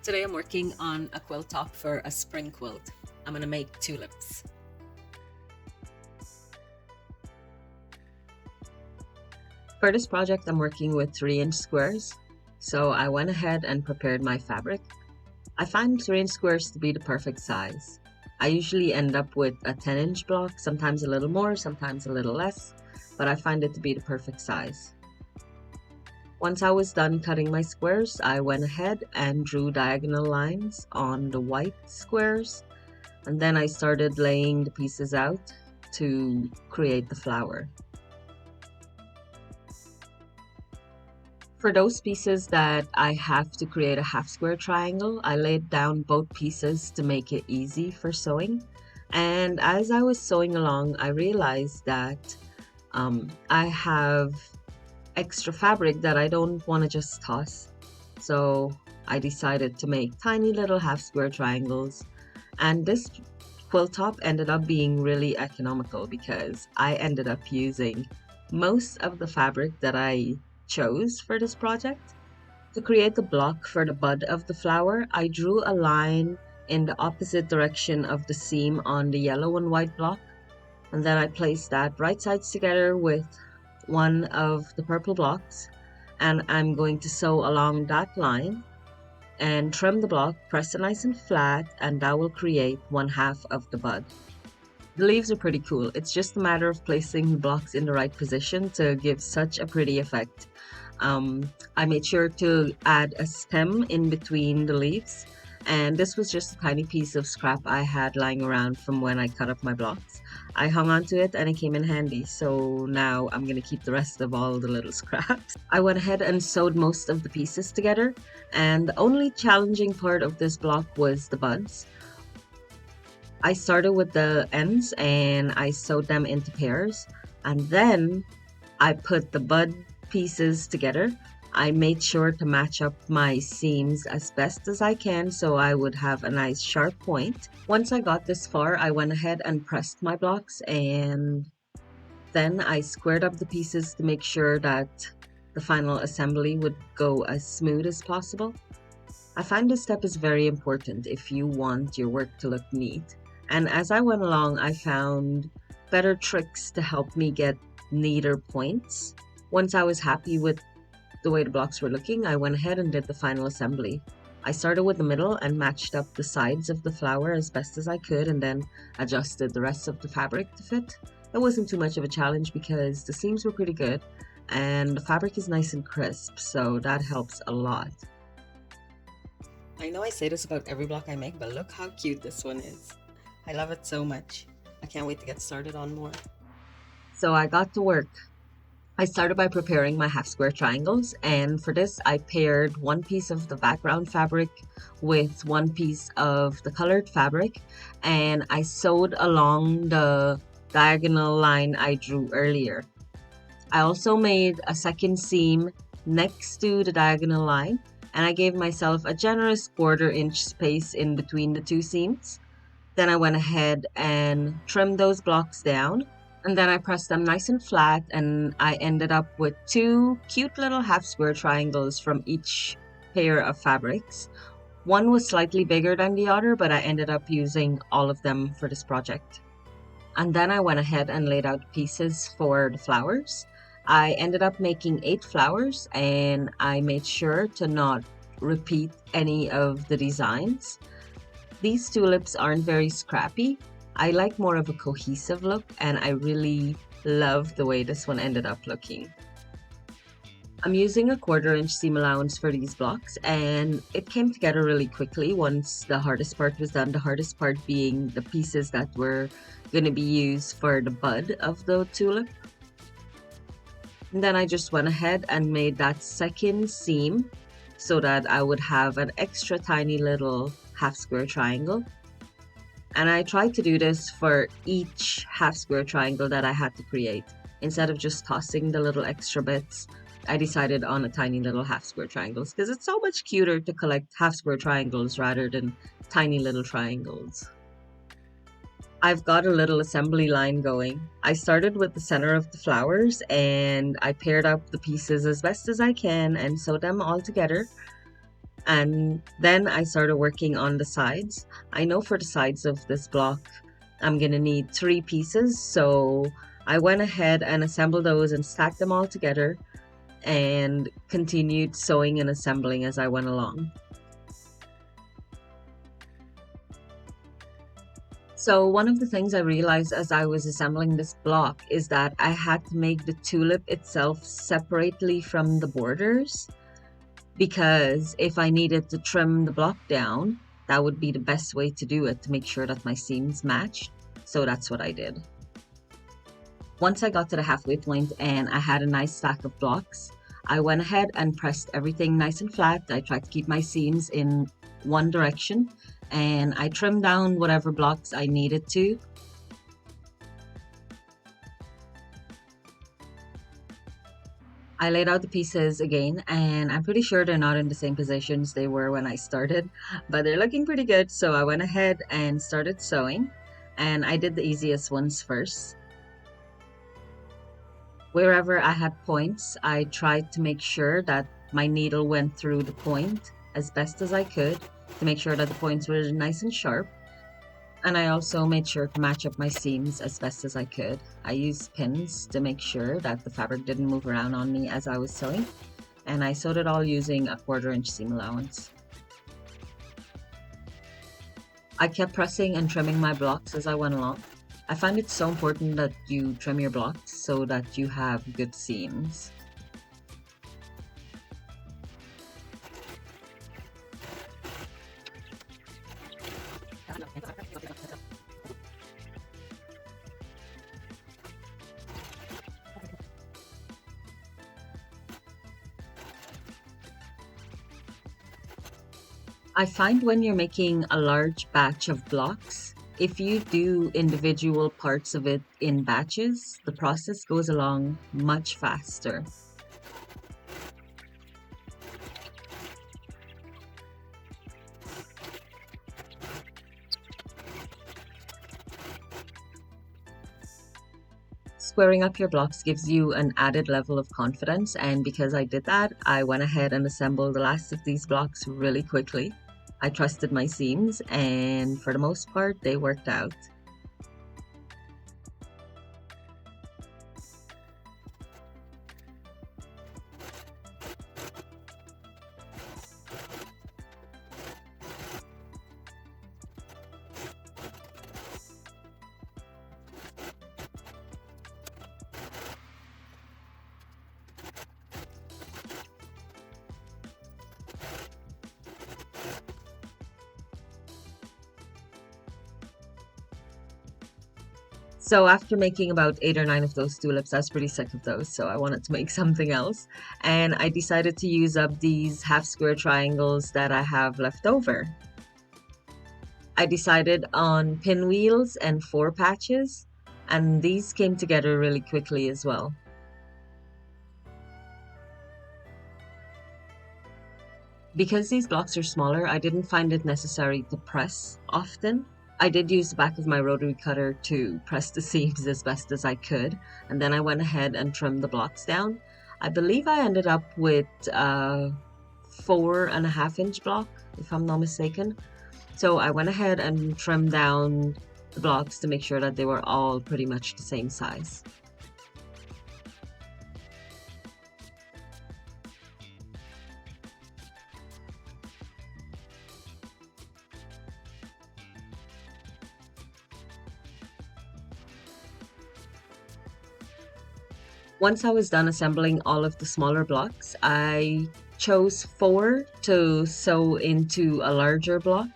Today I'm working on a quilt top for a spring quilt. I'm gonna make tulips. For this project, I'm working with 3-inch squares. So I went ahead and prepared my fabric. I find 3-inch squares to be the perfect size. I usually end up with a 10-inch block, sometimes a little more, sometimes a little less, but I find it to be the perfect size. Once I was done cutting my squares, I went ahead and drew diagonal lines on the white squares, and then I started laying the pieces out to create the flower. For those pieces that I have to create a half square triangle, I laid down both pieces to make it easy for sewing. And as I was sewing along, I realized that I have extra fabric that I don't want to just toss. So I decided to make tiny little half square triangles. And this quilt top ended up being really economical because I ended up using most of the fabric that I chose for this project. To create the block for the bud of the flower, I drew a line in the opposite direction of the seam on the yellow and white block, and then I placed that right sides together with one of the purple blocks, and I'm going to sew along that line and trim the block, press it nice and flat, and that will create one half of the bud. The leaves are pretty cool. It's just a matter of placing the blocks in the right position to give such a pretty effect. I made sure to add a stem in between the leaves, and this was just a tiny piece of scrap I had lying around from when I cut up my blocks. I hung onto it and it came in handy, so now I'm gonna keep the rest of all the little scraps. I went ahead and sewed most of the pieces together, and the only challenging part of this block was the buds. I started with the ends and I sewed them into pairs, and then I put the bud pieces together. I made sure to match up my seams as best as I can so I would have a nice sharp point. Once I got this far, I went ahead and pressed my blocks, and then I squared up the pieces to make sure that the final assembly would go as smooth as possible. I find this step is very important if you want your work to look neat. And as I went along, I found better tricks to help me get neater points. Once I was happy with the way the blocks were looking, I went ahead and did the final assembly. I started with the middle and matched up the sides of the flower as best as I could, and then adjusted the rest of the fabric to fit. It wasn't too much of a challenge because the seams were pretty good and the fabric is nice and crisp, so that helps a lot. I know I say this about every block I make, but look how cute this one is. I love it so much. I can't wait to get started on more. So I got to work. I started by preparing my half square triangles, and for this I paired one piece of the background fabric with one piece of the colored fabric, and I sewed along the diagonal line I drew earlier. I also made a second seam next to the diagonal line, and I gave myself a generous 1/4 inch space in between the two seams. Then I went ahead and trimmed those blocks down, and then I pressed them nice and flat, and I ended up with 2 cute little half square triangles from each pair of fabrics. One was slightly bigger than the other, but I ended up using all of them for this project. And then I went ahead and laid out pieces for the flowers. I ended up making 8 flowers, and I made sure to not repeat any of the designs. These tulips aren't very scrappy. I like more of a cohesive look, and I really love the way this one ended up looking. I'm using a 1/4 inch seam allowance for these blocks, and it came together really quickly once the hardest part was done. The hardest part being the pieces that were going to be used for the bud of the tulip. And then I just went ahead and made that second seam so that I would have an extra tiny little half square triangle. And I tried to do this for each half square triangle that I had to create. Instead of just tossing the little extra bits, I decided on a tiny little half square triangles because it's so much cuter to collect half square triangles rather than tiny little triangles. I've got a little assembly line going. I started with the center of the flowers, and I paired up the pieces as best as I can and sewed them all together. And then I started working on the sides. I know for the sides of this block, I'm gonna need 3 pieces. So I went ahead and assembled those and stacked them all together and continued sewing and assembling as I went along. So one of the things I realized as I was assembling this block is that I had to make the tulip itself separately from the borders, because if I needed to trim the block down, that would be the best way to do it to make sure that my seams matched. So that's what I did. Once I got to the halfway point and I had a nice stack of blocks, I went ahead and pressed everything nice and flat. I tried to keep my seams in one direction and I trimmed down whatever blocks I needed to. I laid out the pieces again, and I'm pretty sure they're not in the same positions they were when I started, but they're looking pretty good. So I went ahead and started sewing, and I did the easiest ones first. Wherever I had points, I tried to make sure that my needle went through the point as best as I could to make sure that the points were nice and sharp. And I also made sure to match up my seams as best as I could. I used pins to make sure that the fabric didn't move around on me as I was sewing, and I sewed it all using a 1/4 inch seam allowance. I kept pressing and trimming my blocks as I went along. I find it so important that you trim your blocks so that you have good seams. I find when you're making a large batch of blocks, if you do individual parts of it in batches, the process goes along much faster. Squaring up your blocks gives you an added level of confidence, and because I did that, I went ahead and assembled the last of these blocks really quickly. I trusted my seams, and for the most part, they worked out. So after making about 8 or 9 of those tulips, I was pretty sick of those, so I wanted to make something else. And I decided to use up these half square triangles that I have left over. I decided on pinwheels and 4 patches, and these came together really quickly as well. Because these blocks are smaller, I didn't find it necessary to press often. I did use the back of my rotary cutter to press the seams as best as I could, and then I went ahead and trimmed the blocks down. I believe I ended up with a 4.5 inch block, if I'm not mistaken. So I went ahead and trimmed down the blocks to make sure that they were all pretty much the same size. Once I was done assembling all of the smaller blocks, I chose 4 to sew into a larger block,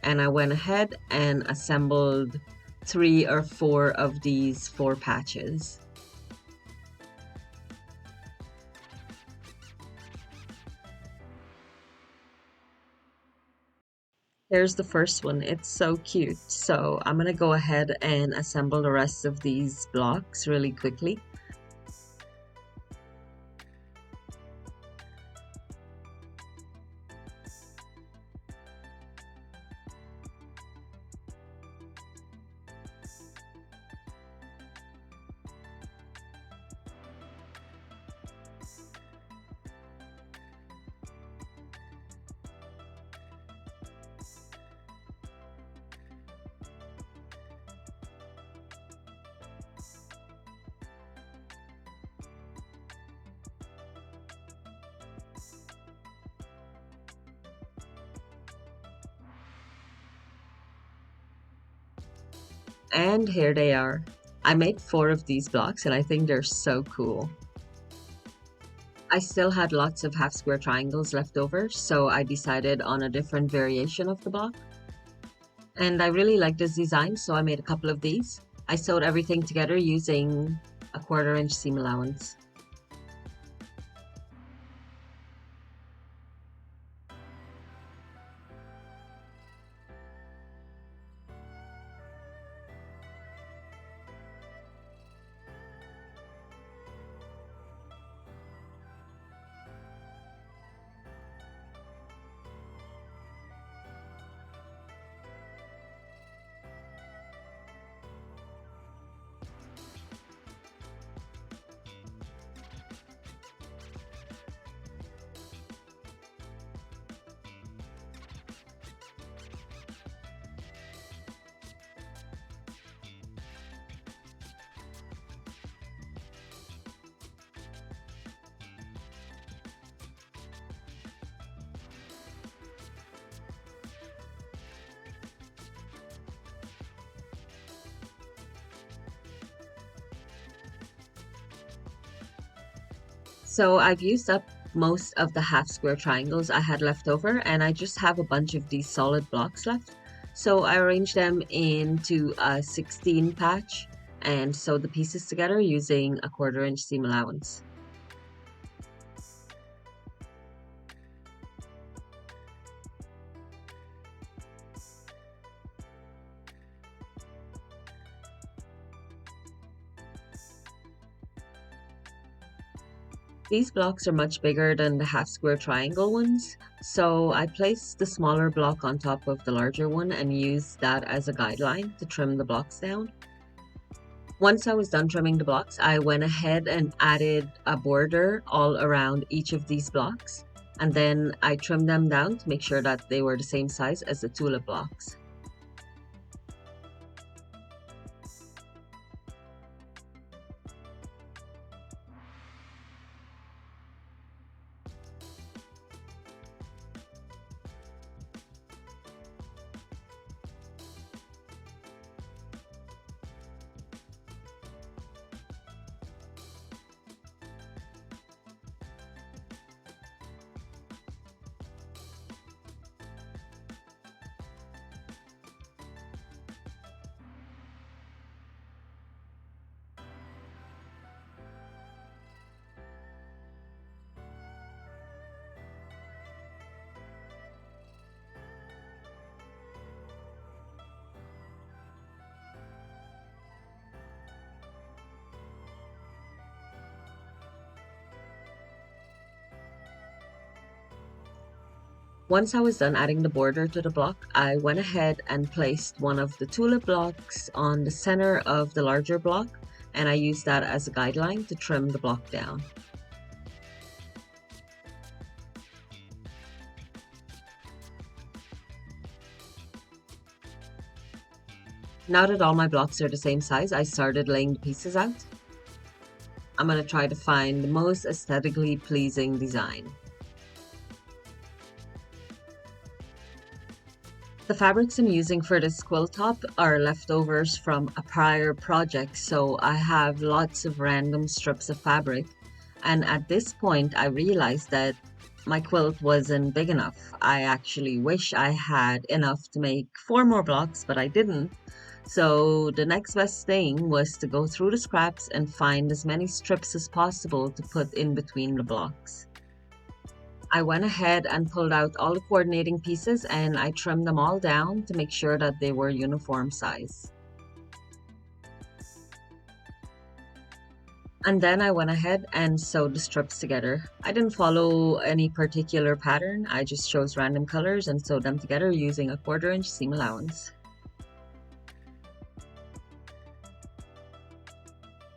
and I went ahead and assembled 3 or 4 of these 4 patches. Here's the first one. It's so cute. So I'm gonna go ahead and assemble the rest of these blocks really quickly. And here they are. I made 4 of these blocks and I think they're so cool. I still had lots of half square triangles left over, so I decided on a different variation of the block. And I really like this design, so I made a couple of these. I sewed everything together using a 1/4 inch seam allowance. So I've used up most of the half square triangles I had left over, and I just have a bunch of these solid blocks left. So I arranged them into a 16 patch and sewed the pieces together using a 1/4 inch seam allowance. These blocks are much bigger than the half square triangle ones, so I placed the smaller block on top of the larger one and used that as a guideline to trim the blocks down. Once I was done trimming the blocks, I went ahead and added a border all around each of these blocks, and then I trimmed them down to make sure that they were the same size as the tulip blocks. Once I was done adding the border to the block, I went ahead and placed one of the tulip blocks on the center of the larger block, and I used that as a guideline to trim the block down. Now that all my blocks are the same size, I started laying the pieces out. I'm going to try to find the most aesthetically pleasing design. The fabrics I'm using for this quilt top are leftovers from a prior project, so I have lots of random strips of fabric. And at this point, I realized that my quilt wasn't big enough. I actually wish I had enough to make 4 more blocks, but I didn't. So the next best thing was to go through the scraps and find as many strips as possible to put in between the blocks. I went ahead and pulled out all the coordinating pieces and I trimmed them all down to make sure that they were uniform size. And then I went ahead and sewed the strips together. I didn't follow any particular pattern, I just chose random colors and sewed them together using a 1/4 inch seam allowance.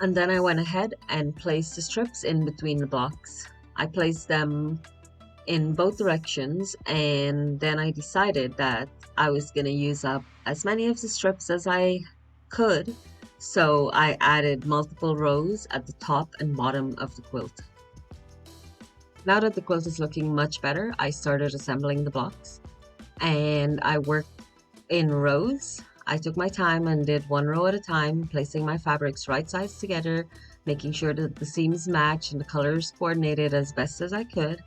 And then I went ahead and placed the strips in between the blocks. I placed them in both directions, and then I decided that I was going to use up as many of the strips as I could, so I added multiple rows at the top and bottom of the quilt. Now that the quilt is looking much better, I started assembling the blocks and I worked in rows. I took my time and did one row at a time, placing my fabrics right sides together, making sure that the seams match and the colors coordinated as best as I could.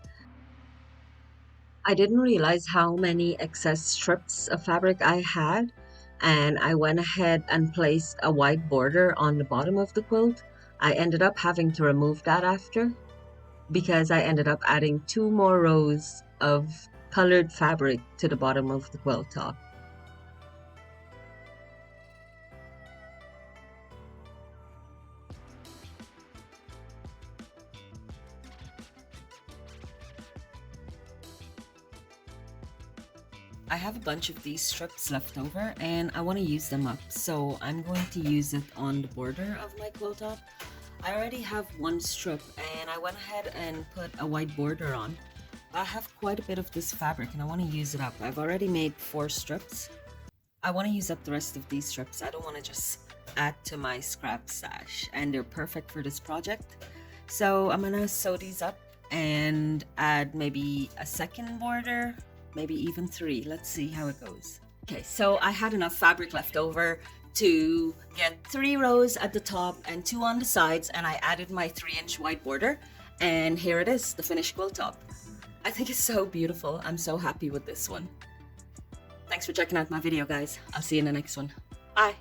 I didn't realize how many excess strips of fabric I had, and I went ahead and placed a white border on the bottom of the quilt. I ended up having to remove that after because I ended up adding 2 more rows of colored fabric to the bottom of the quilt top. I have a bunch of these strips left over and I want to use them up, so I'm going to use it on the border of my quilt top. I already have one strip and I went ahead and put a white border on. I have quite a bit of this fabric and I want to use it up. I've already made 4 strips. I want to use up the rest of these strips. I don't want to just add to my scrap stash, and they're perfect for this project. So I'm gonna sew these up and add maybe a second border, maybe even 3. Let's see how it goes. Okay, so I had enough fabric left over to get 3 rows at the top and 2 on the sides, and I added my 3-inch white border, and here it is, the finished quilt top. I think it's so beautiful. I'm so happy with this one. Thanks for checking out my video, guys. I'll see you in the next one. Bye.